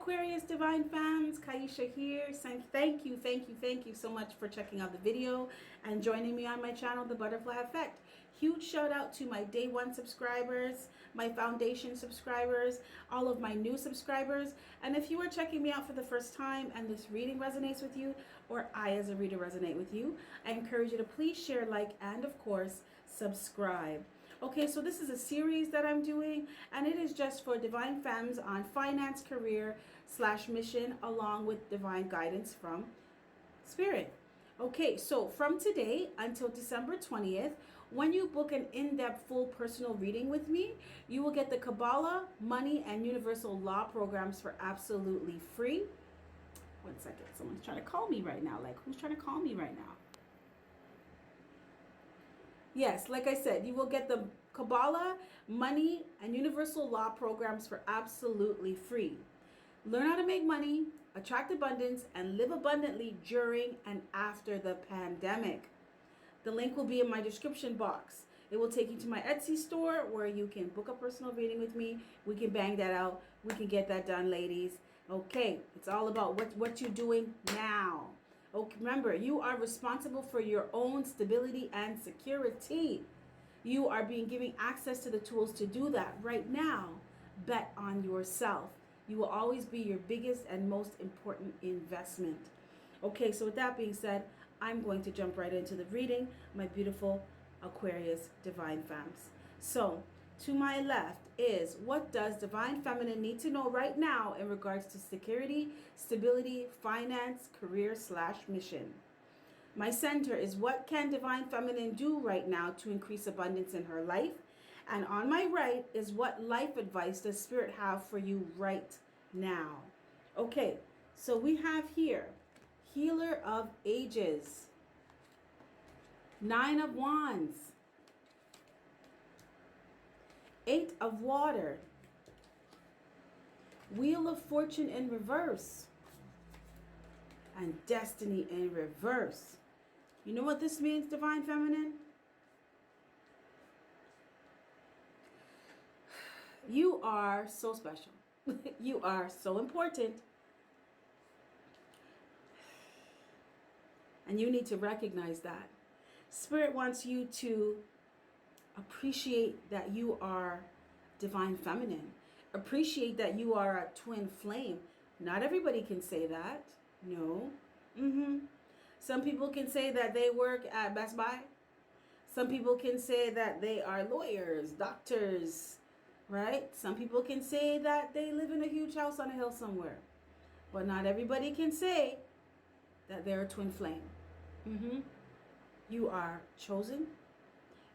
Aquarius Divine Fams, Kaisha here, saying thank you so much for checking out the video and joining me on my channel, The Butterfly Effect. Huge shout out to my day one subscribers, my foundation subscribers, all of my new subscribers. And if you are checking me out for the first time and this reading resonates with you, or I as a reader resonate with you, I encourage you to please share, like, and of course, subscribe. Okay, so this is a series that I'm doing, and it is just for Divine Femmes on finance, career / mission, along with divine guidance from Spirit. Okay, so from today until December 20th, when you book an in-depth full personal reading with me, you will get the Kabbalah, money, and universal law programs for absolutely free. 1 second, someone's trying to call me right now. Like, who's trying to call me right now? Yes, like I said, you will get the Kabbalah, money, and universal law programs for absolutely free. Learn how to make money, attract abundance, and live abundantly during and after the pandemic. The link will be in my description box. It will take you to my Etsy store where you can book a personal reading with me. We can bang that out. We can get that done, ladies. Okay, it's all about what you're doing now. Okay, remember, you are responsible for your own stability and security. You are being given access to the tools to do that right now. Bet on yourself. You will always be your biggest and most important investment. Okay, so with that being said, I'm going to jump right into the reading, my beautiful Aquarius Divine Femmes. So, to my left is, what does Divine Feminine need to know right now in regards to security, stability, finance, career / mission? My center is, what can Divine Feminine do right now to increase abundance in her life? And on my right is, what life advice does Spirit have for you right now? Okay, so we have here, Healer of Ages, 9 of Wands, 8 of Water, Wheel of Fortune in reverse, and Destiny in reverse. You know what this means, Divine Feminine? You are so special. You are so important. And you need to recognize that. Spirit wants you to appreciate that you are Divine Feminine. Appreciate that you are a twin flame. Not everybody can say that. No. Some people can say that they work at Best Buy. Some people can say that they are lawyers, doctors, right? Some people can say that they live in a huge house on a hill somewhere. But not everybody can say that they're a twin flame. You are chosen.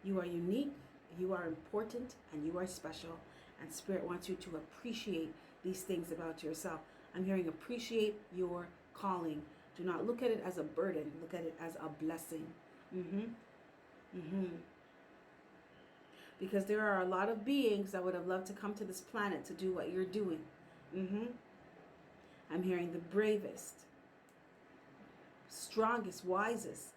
You are unique, you are important, and you are special. And Spirit wants you to appreciate these things about yourself. I'm hearing appreciate your calling. Do not look at it as a burden. Look at it as a blessing. Because there are a lot of beings that would have loved to come to this planet to do what you're doing. I'm hearing the bravest, strongest, wisest.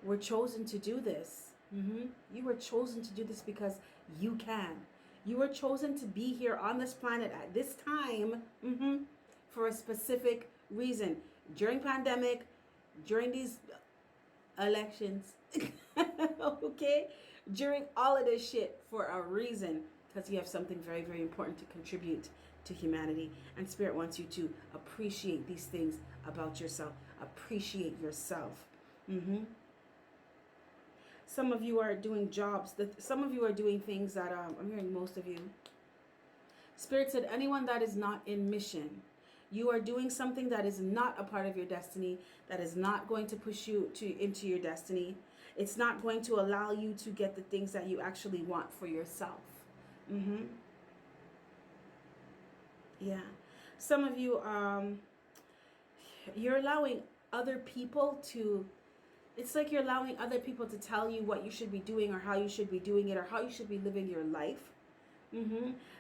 Were chosen to do this. You were chosen to do this because you can. You were chosen to be here on this planet at this time for a specific reason. During pandemic, during these elections, okay? During all of this shit for a reason, because you have something very, very important to contribute to humanity. And Spirit wants you to appreciate these things about yourself. Appreciate yourself. Some of you are doing jobs. Some of you are doing things that I'm hearing most of you. Spirit said, anyone that is not in mission, you are doing something that is not a part of your destiny, that is not going to push you into your destiny. It's not going to allow you to get the things that you actually want for yourself. Yeah. Some of you, you're allowing other people to, it's like you're allowing other people to tell you what you should be doing or how you should be doing it or how you should be living your life.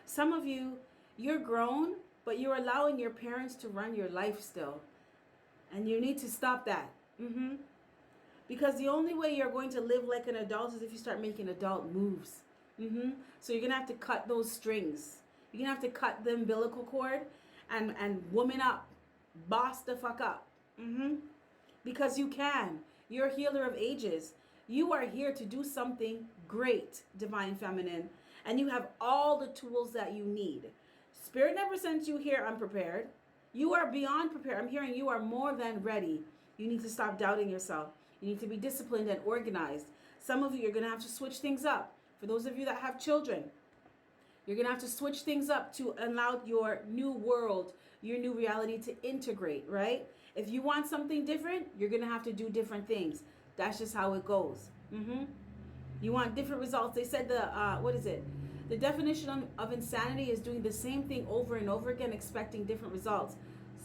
Some of you, you're grown, but you're allowing your parents to run your life still. And you need to stop that. Because the only way you're going to live like an adult is if you start making adult moves. So you're going to have to cut those strings. You're going to have to cut the umbilical cord and woman up. Boss the fuck up. Because you can. You're a healer of ages. You are here to do something great, Divine Feminine. And you have all the tools that you need. Spirit never sent you here unprepared. You are beyond prepared. I'm hearing you are more than ready. You need to stop doubting yourself. You need to be disciplined and organized. Some of you are going to have to switch things up. For those of you that have children, you're going to have to switch things up to allow your new world, your new reality to integrate, right? If you want something different, you're going to have to do different things. That's just how it goes. You want different results. They said the definition of insanity is doing the same thing over and over again, expecting different results.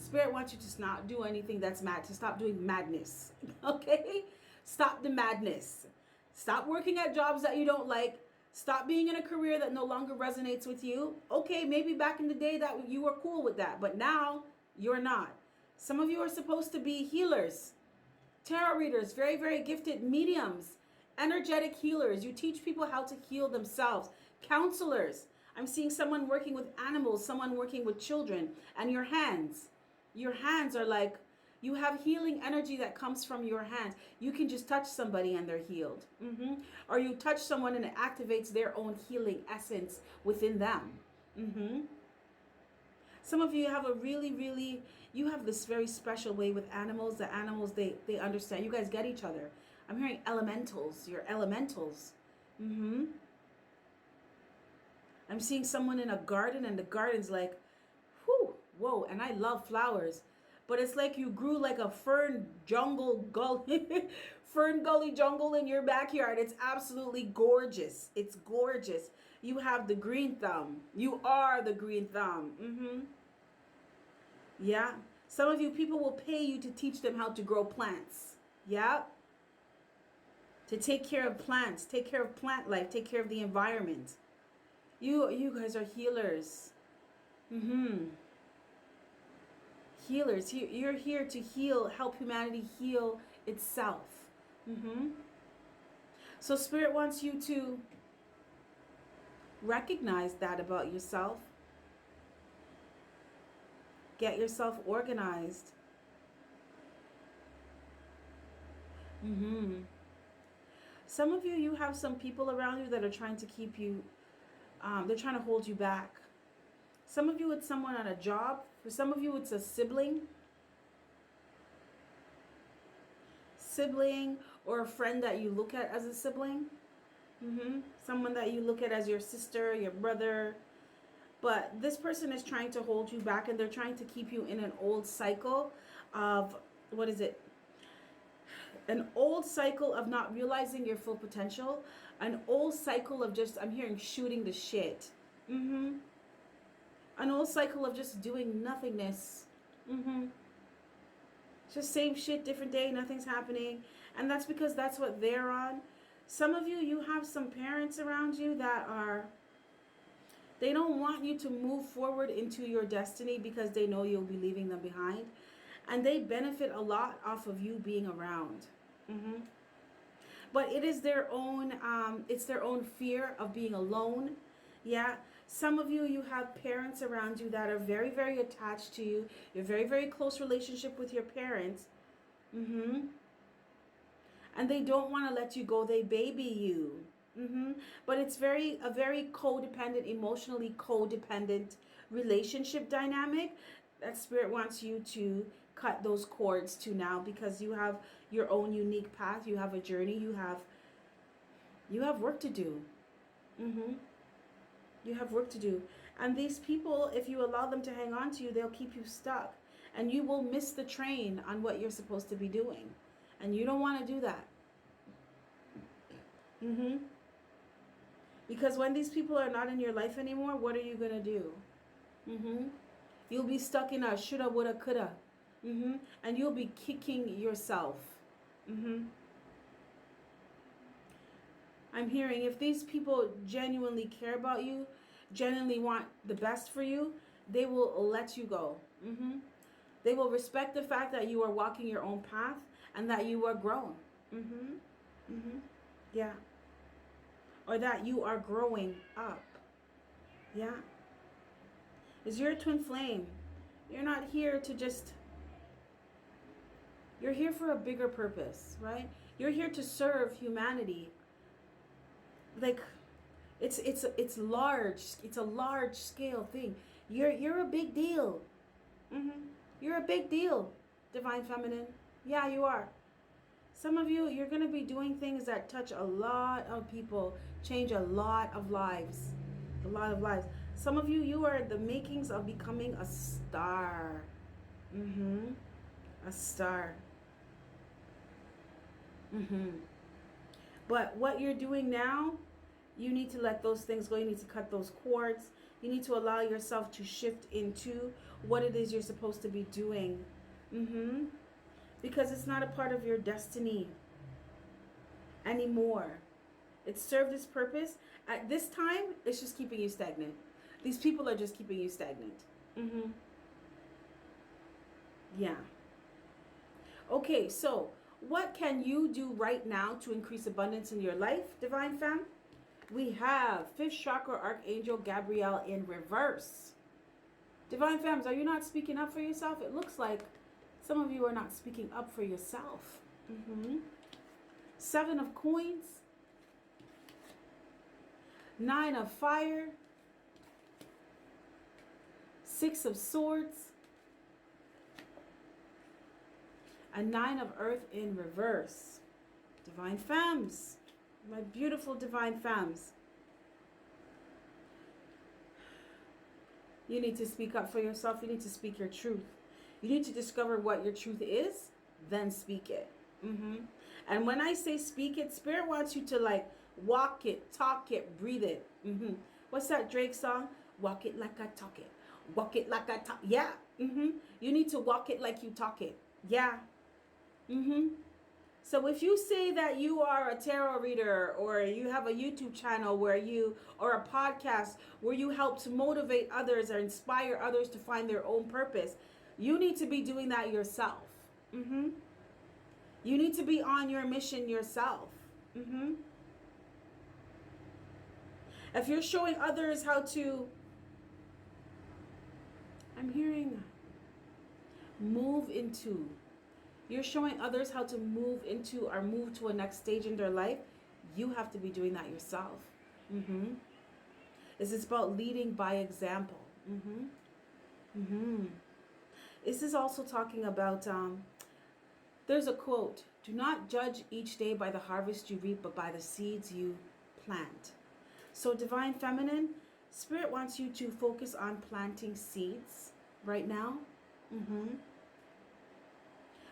Spirit wants you to not do anything that's mad, to stop doing madness. Okay? Stop the madness. Stop working at jobs that you don't like. Stop being in a career that no longer resonates with you. Okay, maybe back in the day that you were cool with that, but now you're not. Some of you are supposed to be healers, tarot readers, very, very gifted mediums, energetic healers. You teach people how to heal themselves. Counselors. I'm seeing someone working with animals, someone working with children, and your hands are like, you have healing energy that comes from your hands. You can just touch somebody and they're healed. Or you touch someone and it activates their own healing essence within them. Some of you have you have this very special way with animals. The animals, they understand. You guys get each other. I'm hearing elementals. You're elementals. I'm seeing someone in a garden and the garden's like, whoa, and I love flowers. But it's like you grew like a fern gully jungle in your backyard. It's absolutely gorgeous. It's gorgeous. You have the green thumb. You are the green thumb. Yeah. Some of you, people will pay you to teach them how to grow plants. Yeah. To take care of plants, take care of plant life, take care of the environment. You guys are healers. Healers. You're here to heal, help humanity heal itself. So Spirit wants you to recognize that about yourself. Get yourself organized. Some of you, you have some people around you that are trying to keep you, they're trying to hold you back. Some of you, it's someone on a job. For some of you, it's a sibling or a friend that you look at as a sibling. Someone that you look at as your sister, your brother. But this person is trying to hold you back, and they're trying to keep you in an old cycle of, an old cycle of not realizing your full potential. An old cycle of just, I'm hearing shooting the shit. An old cycle of just doing nothingness. Just same shit, different day, nothing's happening. And that's because that's what they're on. Some of you, you have some parents around you that they don't want you to move forward into your destiny because they know you'll be leaving them behind. And they benefit a lot off of you being around. But it is their own, it's their own fear of being alone. Yeah. Some of you, you have parents around you that are very, very attached to you. You're very, very close relationship with your parents. And they don't want to let you go. They baby you. But it's a very codependent, emotionally codependent relationship dynamic that Spirit wants you to cut those cords to now, because you have your own unique path. You have a journey. You have work to do. You have work to do. And these people, if you allow them to hang on to you, they'll keep you stuck. And you will miss the train on what you're supposed to be doing. And you don't want to do that. Because when these people are not in your life anymore, what are you going to do? You'll be stuck in a shoulda, woulda, coulda. And you'll be kicking yourself. I'm hearing if these people genuinely care about you, genuinely want the best for you, they will let you go. They will respect the fact that you are walking your own path and that you are grown. Yeah. Or that you are growing up. Yeah. is you're a twin flame. You're not here to just, you're here for a bigger purpose, right? You're here to serve humanity. Like, it's large. It's a large scale thing. You're a big deal. You're a big deal, Divine Feminine. Yeah, you are. Some of you, you're going to be doing things that touch a lot of people, change a lot of lives. A lot of lives. Some of you, you are the makings of becoming a star. A star. But what you're doing now, you need to let those things go. You need to cut those cords. You need to allow yourself to shift into what it is you're supposed to be doing. Because it's not a part of your destiny anymore. It served its purpose. At this time, it's just keeping you stagnant. These people are just keeping you stagnant. Yeah. Okay, so what can you do right now to increase abundance in your life, Divine Femme? We have 5th Chakra Archangel Gabrielle in reverse. Divine Femmes, are you not speaking up for yourself? It looks like some of you are not speaking up for yourself. 7 of Coins. 9 of Fire. 6 of Swords. And 9 of Earth in reverse. Divine Femmes. My beautiful Divine Femmes. You need to speak up for yourself. You need to speak your truth. You need to discover what your truth is, then speak it. And when I say speak it, Spirit wants you to like walk it, talk it, breathe it. What's that Drake song? Walk it like I talk it. Walk it like I talk. Yeah. You need to walk it like you talk it. Yeah. So if you say that you are a tarot reader, or you have a YouTube channel where you, or a podcast where you help to motivate others or inspire others to find their own purpose, you need to be doing that yourself. You need to be on your mission yourself. If you're showing others how to, I'm hearing move into, you're showing others how to move into or move to a next stage in their life, you have to be doing that yourself. This is about leading by example. This is also talking about, there's a quote, do not judge each day by the harvest you reap, but by the seeds you plant. So Divine Feminine, Spirit wants you to focus on planting seeds right now.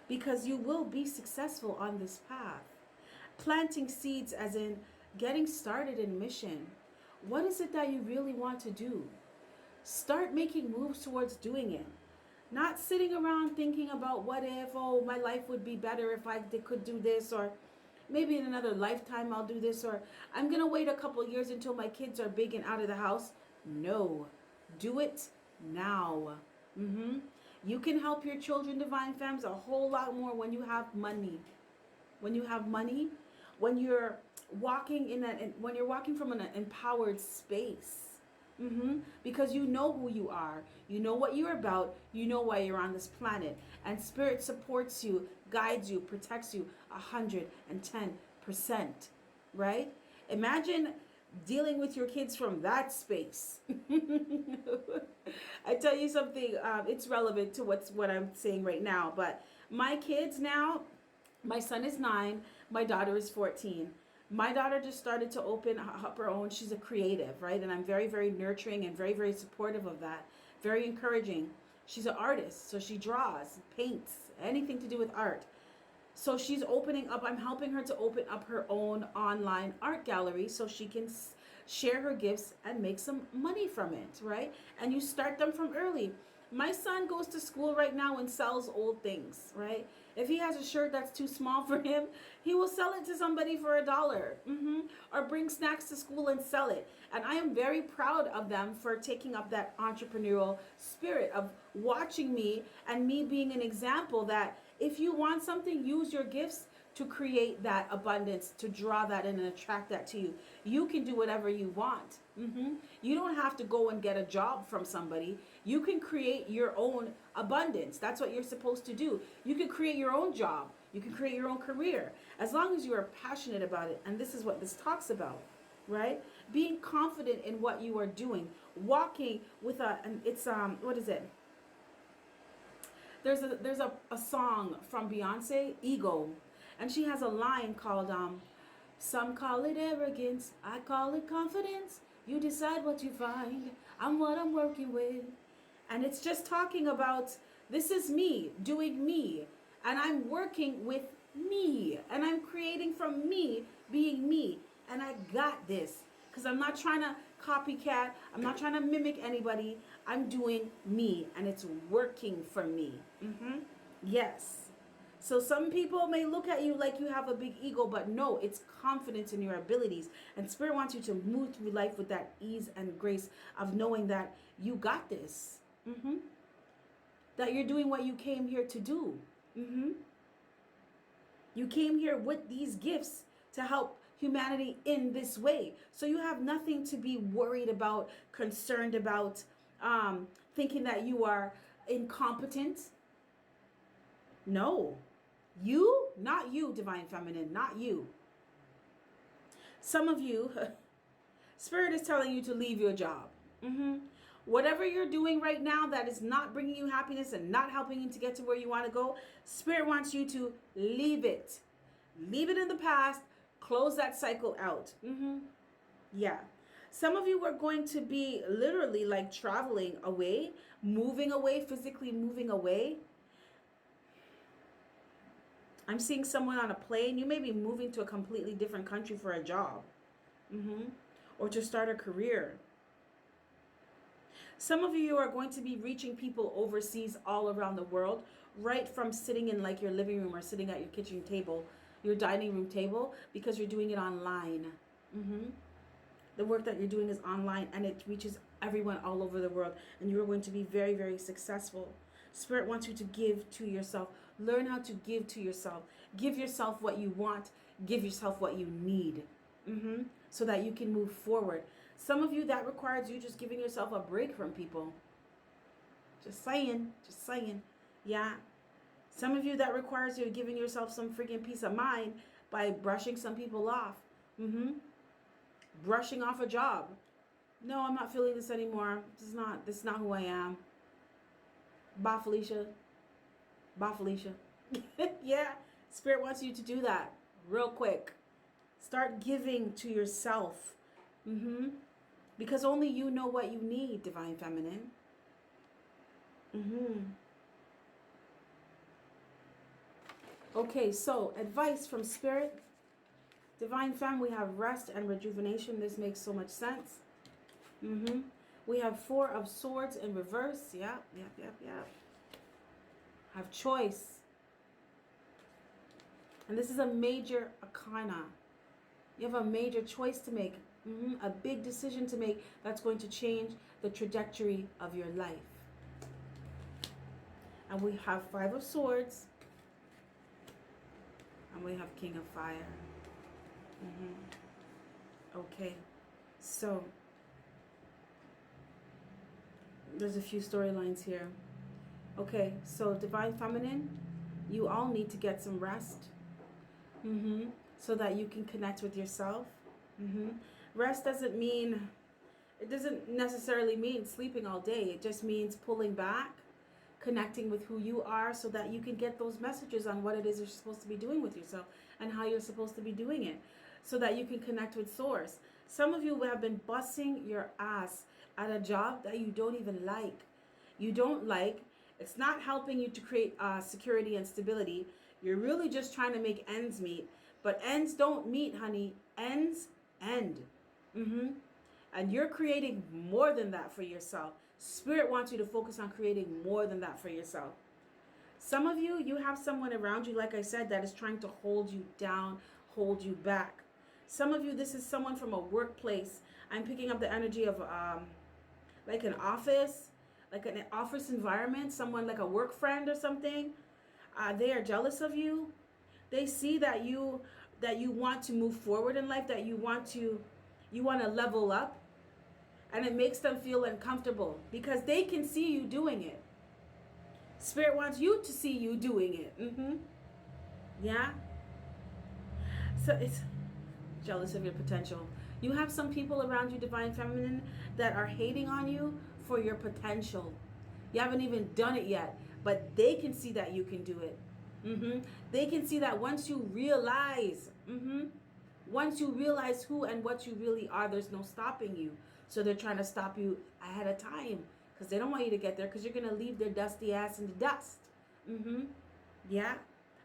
Because you will be successful on this path. Planting seeds as in getting started in mission. What is it that you really want to do? Start making moves towards doing it. Not sitting around thinking about what if, oh, my life would be better if I could do this, or maybe in another lifetime I'll do this, or I'm going to wait a couple years until my kids are big and out of the house. No. Do it now. You can help your children, Divine Femmes, a whole lot more when you have money. When you have money, when you're walking when you're walking from an empowered space. Because you know who you are. You know what you're about. You know why you're on this planet. And Spirit supports you, guides you, protects you 110%. Right? Imagine dealing with your kids from that space. I tell you something, it's relevant to what I'm saying right now, but my kids now, my son is 9, my daughter is 14. My daughter just started to open up her own. She's a creative, right? And I'm very, very nurturing and very, very supportive of that. Very encouraging. She's an artist, so she draws, paints, anything to do with art. So she's opening up, I'm helping her to open up her own online art gallery so she can share her gifts and make some money from it, right? And you start them from early. My son goes to school right now and sells old things, right? If he has a shirt that's too small for him, he will sell it to somebody for $1. Or bring snacks to school and sell it. And I am very proud of them for taking up that entrepreneurial spirit of watching me and me being an example that if you want something, use your gifts to create that abundance, to draw that in and attract that to you. You can do whatever you want. You don't have to go and get a job from somebody. You can create your own abundance. That's what you're supposed to do. You can create your own job. You can create your own career as long as you are passionate about it. And this is what this talks about, right? Being confident in what you are doing, walking with and it's what is it? There's a song from Beyonce, Ego, and she has a line called some call it arrogance, I call it confidence. You decide what you find. I'm what I'm working with. And it's just talking about, this is me doing me, and I'm working with me, and I'm creating from me being me, and I got this because I'm not trying to copycat. I'm not trying to mimic anybody. I'm doing me, and it's working for me. Yes. So some people may look at you like you have a big ego, but no, it's confidence in your abilities. And Spirit wants you to move through life with that ease and grace of knowing that you got this. That you're doing what you came here to do. You came here with these gifts to help humanity in this way. So you have nothing to be worried about, concerned about, thinking that you are incompetent. No. You, not you, Divine Feminine, not you. Some of you, Spirit is telling you to leave your job. Whatever you're doing right now that is not bringing you happiness and not helping you to get to where you want to go, Spirit wants you to leave it. Leave it in the past. Close that cycle out. Yeah. Some of you are going to be literally like traveling away, moving away, physically moving away. I'm seeing someone on a plane. You may be moving to a completely different country for a job. Or to start a career. Some of you are going to be reaching people overseas all around the world, right from sitting in like your living room or sitting at your kitchen table, your dining room table, because you're doing it online. The work that you're doing is online, and it reaches everyone all over the world, and you're going to be very, very successful. Spirit wants you to give to yourself. Learn how to give to yourself. Give yourself what you want. Give yourself what you need, so that you can move forward. Some of you, that requires you just giving yourself a break from people. Just saying. Yeah. Some of you, that requires you giving yourself some freaking peace of mind by brushing some people off. Brushing off a job. No, I'm not feeling this anymore. This is not who I am. Bye, Felicia. Yeah. Spirit wants you to do that real quick. Start giving to yourself. Because only you know what you need, Divine Feminine. Okay, so advice from Spirit. Divine Femme, we have rest and rejuvenation. This makes so much sense. We have 4 of Swords in reverse. Yep. Have choice. And this is a major arcana. You have a major choice to make. A big decision to make that's going to change the trajectory of your life. And we have 5 of Swords. And we have King of Fire. Okay. So, there's a few storylines here. Okay, so Divine Feminine, you all need to get some rest. So that you can connect with yourself. Rest doesn't necessarily mean sleeping all day. It just means pulling back, connecting with who you are so that you can get those messages on what it is you're supposed to be doing with yourself and how you're supposed to be doing it so that you can connect with Source. Some of you have been busting your ass at a job that you don't even like. You don't like. It's not helping you to create security and stability. You're really just trying to make ends meet. But ends don't meet, honey. Ends end. And you're creating more than that for yourself. Spirit wants you to focus on creating more than that for yourself. Some of you, you have someone around you, like I said, that is trying to hold you down, hold you back. Some of you, this is someone from a workplace. I'm picking up the energy of like an office, like an office environment, someone like a work friend or something. They are jealous of you. They see that you want to move forward in life, that you want to level up, and it makes them feel uncomfortable because they can see you doing it. Spirit wants you to see you doing it. Yeah. So it's jealous of your potential. You have some people around you, Divine Feminine, that are hating on you for your potential. You haven't even done it yet, but they can see that you can do it. They can see that once you realize, who and what you really are, there's no stopping you. So they're trying to stop you ahead of time because they don't want you to get there because you're going to leave their dusty ass in the dust. Yeah.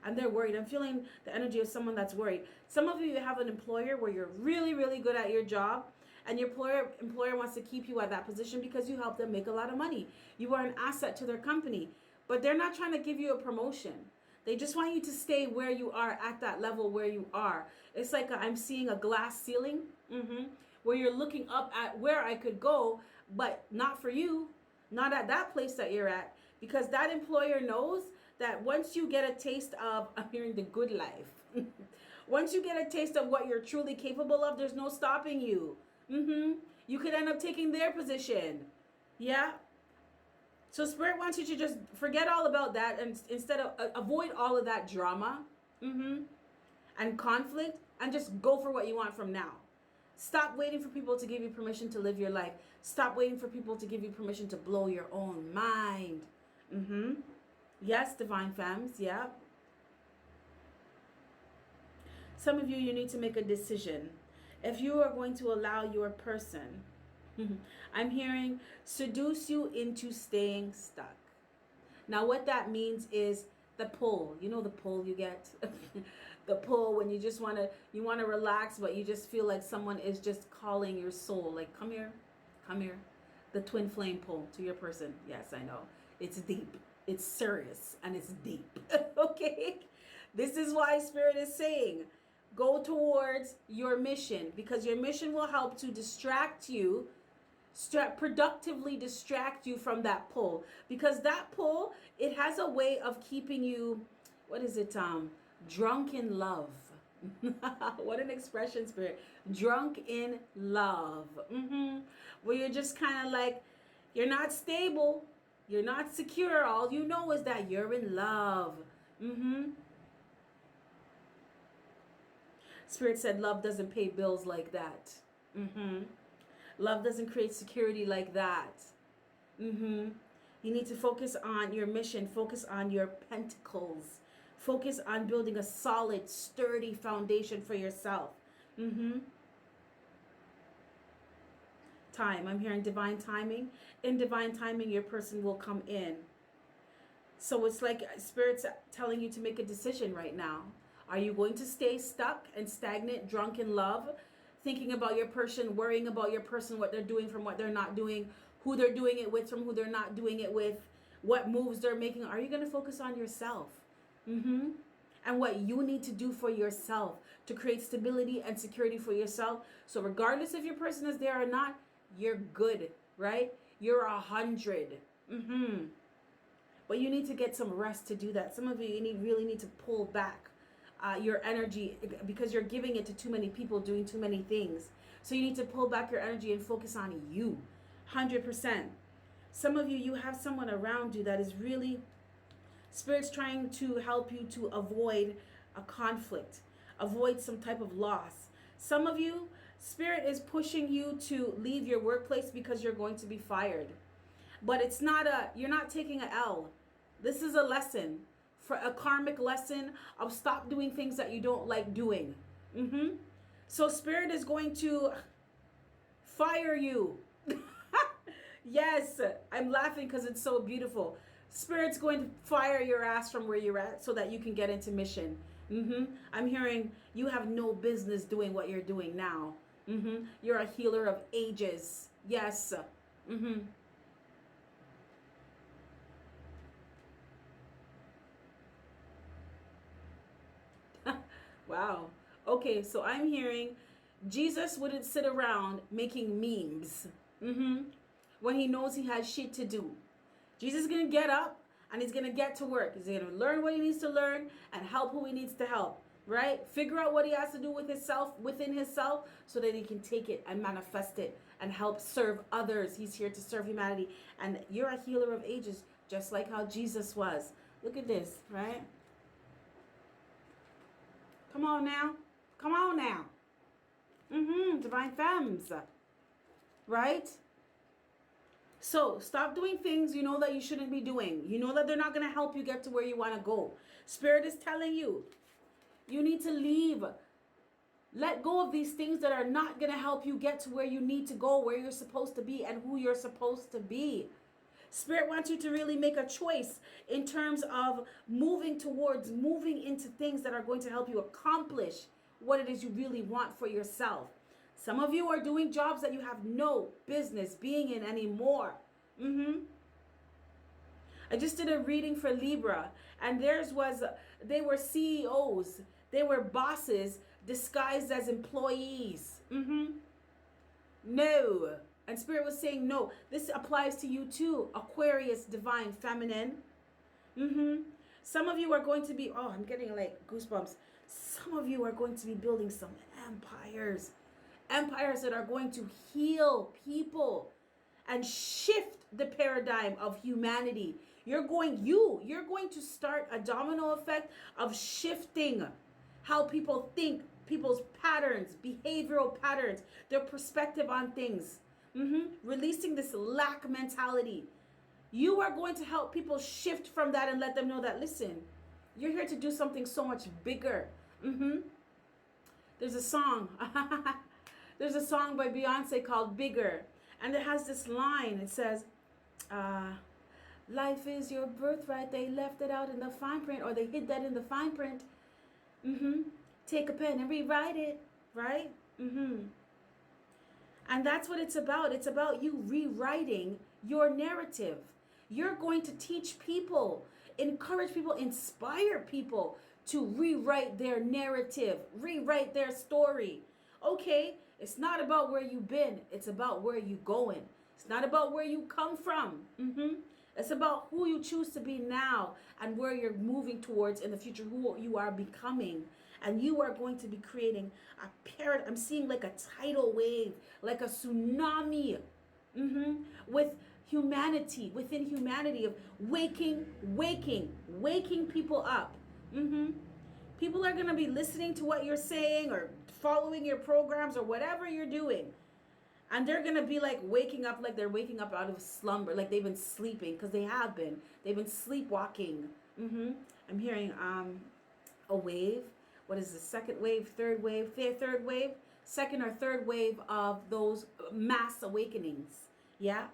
And they're worried. I'm feeling the energy of someone that's worried. Some of you have an employer where you're really, really good at your job, and your employer wants to keep you at that position because you help them make a lot of money. You are an asset to their company, but they're not trying to give you a promotion. They just want you to stay where you are at that level where you are. It's like I'm seeing a glass ceiling, where you're looking up at where I could go, but not for you, not at that place that you're at, because that employer knows that once you get a taste of, I'm hearing the good life, once you get a taste of what you're truly capable of, there's no stopping you. You could end up taking their position. Yeah. So Spirit wants you to just forget all about that and instead of avoid all of that drama and conflict, and just go for what you want from now. Stop waiting for people to give you permission to live your life. Stop waiting for people to give you permission to blow your own mind. Yes, Divine Femmes, yeah. Some of you need to make a decision. If you are going to allow your person, I'm hearing, seduce you into staying stuck. Now, what that means is the pull. You know the pull you get? The pull when you just want to relax, but you just feel like someone is just calling your soul. Like, come here, come here. The twin flame pull to your person. Yes, I know. It's deep. It's serious and it's deep. Okay? This is why Spirit is saying, go towards your mission, because your mission will help to distract you, productively distract you from that pull. Because that pull, it has a way of keeping you, what is it? Drunk in love. What an expression, Spirit. Drunk in love. Where you're just kind of like, you're not stable. You're not secure. All you know is that you're in love. Spirit said love doesn't pay bills like that. Love doesn't create security like that. You need to focus on your mission. Focus on your pentacles. Focus on building a solid, sturdy foundation for yourself. Time. I'm hearing divine timing. In divine timing, your person will come in. So it's like Spirit's telling you to make a decision right now. Are you going to stay stuck and stagnant, drunk in love, thinking about your person, worrying about your person, what they're doing from what they're not doing, who they're doing it with from who they're not doing it with, what moves they're making? Are you going to focus on yourself? And what you need to do for yourself to create stability and security for yourself. So regardless if your person is there or not, you're good, right? You're 100. But you need to get some rest to do that. Some of you really need to pull back your energy because you're giving it to too many people doing too many things. So you need to pull back your energy and focus on you, 100%. Some of you have someone around you that is really, Spirit's trying to help you to avoid a conflict, avoid some type of loss. Some of you, Spirit is pushing you to leave your workplace because you're going to be fired. But it's not you're not taking an L. This is a lesson, for a karmic lesson of stop doing things that you don't like doing. So Spirit is going to fire you. Yes, I'm laughing because it's so beautiful. Spirit's going to fire your ass from where you're at so that you can get into mission. I'm hearing you have no business doing what you're doing now. You're a healer of ages. Yes. Wow. Okay, so I'm hearing Jesus wouldn't sit around making memes when he knows he has shit to do. Jesus is going to get up and he's going to get to work. He's going to learn what he needs to learn and help who he needs to help, right? Figure out what he has to do with himself, within himself, so that he can take it and manifest it and help serve others. He's here to serve humanity. And you're a healer of ages, just like how Jesus was. Look at this, right? Come on now. Come on now. Divine femmes. Right? So stop doing things you know that you shouldn't be doing. You know that they're not going to help you get to where you want to go. Spirit is telling you, you need to leave. Let go of these things that are not going to help you get to where you need to go, where you're supposed to be, and who you're supposed to be. Spirit wants you to really make a choice in terms of moving into things that are going to help you accomplish what it is you really want for yourself. Some of you are doing jobs that you have no business being in anymore. I just did a reading for Libra, and they were CEOs, they were bosses disguised as employees. No. And Spirit was saying, no, this applies to you too, Aquarius, divine feminine. Some of you are going to be, oh, I'm getting like goosebumps. Some of you are going to be building some empires. Empires that are going to heal people and shift the paradigm of humanity. You're going to start a domino effect of shifting how people think, people's patterns, behavioral patterns, their perspective on things. Releasing this lack mentality. You are going to help people shift from that and let them know that, listen, you're here to do something so much bigger. There's a song. There's a song by Beyonce called Bigger. And it has this line. It says, life is your birthright. They left it out in the fine print, or they hid that in the fine print. Take a pen and rewrite it, right? And that's what it's about. It's about you rewriting your narrative. You're going to teach people, encourage people, inspire people to rewrite their narrative, rewrite their story. Okay, it's not about where you've been. It's about where you're going. It's not about where you come from. It's about who you choose to be now and where you're moving towards in the future, who you are becoming. And you are going to be creating a paradigm. I'm seeing like a tidal wave, like a tsunami, with humanity, within humanity, of waking people up. People are going to be listening to what you're saying or following your programs or whatever you're doing. And they're going to be like waking up, like they're waking up out of slumber, like they've been sleeping, because they have been. They've been sleepwalking. I'm hearing a wave. What is the second wave, third wave, third wave, second or third wave of those mass awakenings. Yeah.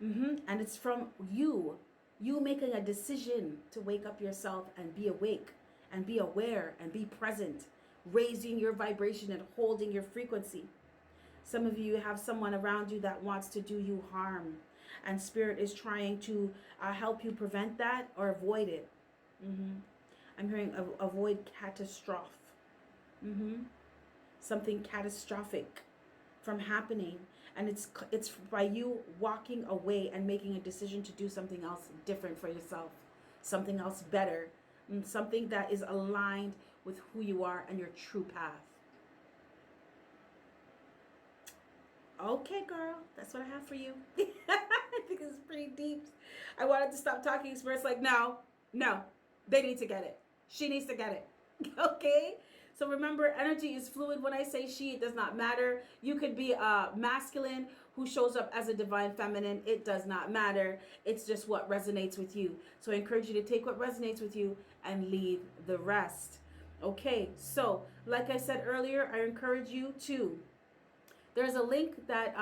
And it's from you making a decision to wake up yourself and be awake and be aware and be present, raising your vibration and holding your frequency. Some of you have someone around you that wants to do you harm, and Spirit is trying to help you prevent that or avoid it. I'm hearing avoid catastrophe. Something catastrophic from happening. And it's by you walking away and making a decision to do something else different for yourself. Something else better. Something that is aligned with who you are and your true path. Okay, girl. That's what I have for you. I think it's pretty deep. I wanted to stop talking. Spirit's like, no. They need to get it. She needs to get it. Okay? So remember, energy is fluid. When I say she, it does not matter. You could be a masculine who shows up as a divine feminine. It does not matter. It's just what resonates with you. So I encourage you to take what resonates with you and leave the rest. Okay, so like I said earlier, I encourage you to, there's a link that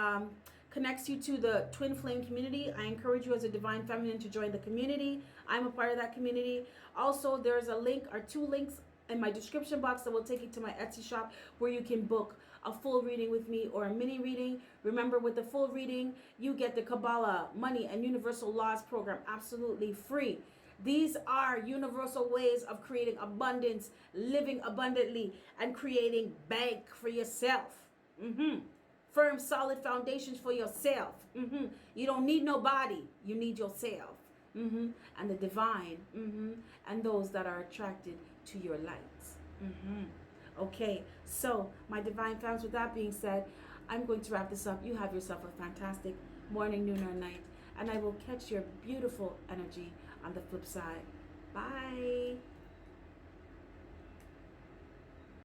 connects you to the Twin Flame community. I encourage you as a divine feminine to join the community. I'm a part of that community. Also, there's a link or two links in my description box that will take you to my Etsy shop where you can book a full reading with me or a mini reading. Remember, with the full reading, you get the Kabbalah, Money, and Universal Laws program absolutely free. These are universal ways of creating abundance, living abundantly, and creating bank for yourself. Firm, solid foundations for yourself. You don't need nobody. You need yourself. and the divine, and those that are attracted to your light. Okay, so my divine fans, with that being said, I'm going to wrap this up. You have yourself a fantastic morning, noon, or night, and I will catch your beautiful energy on the flip side. Bye.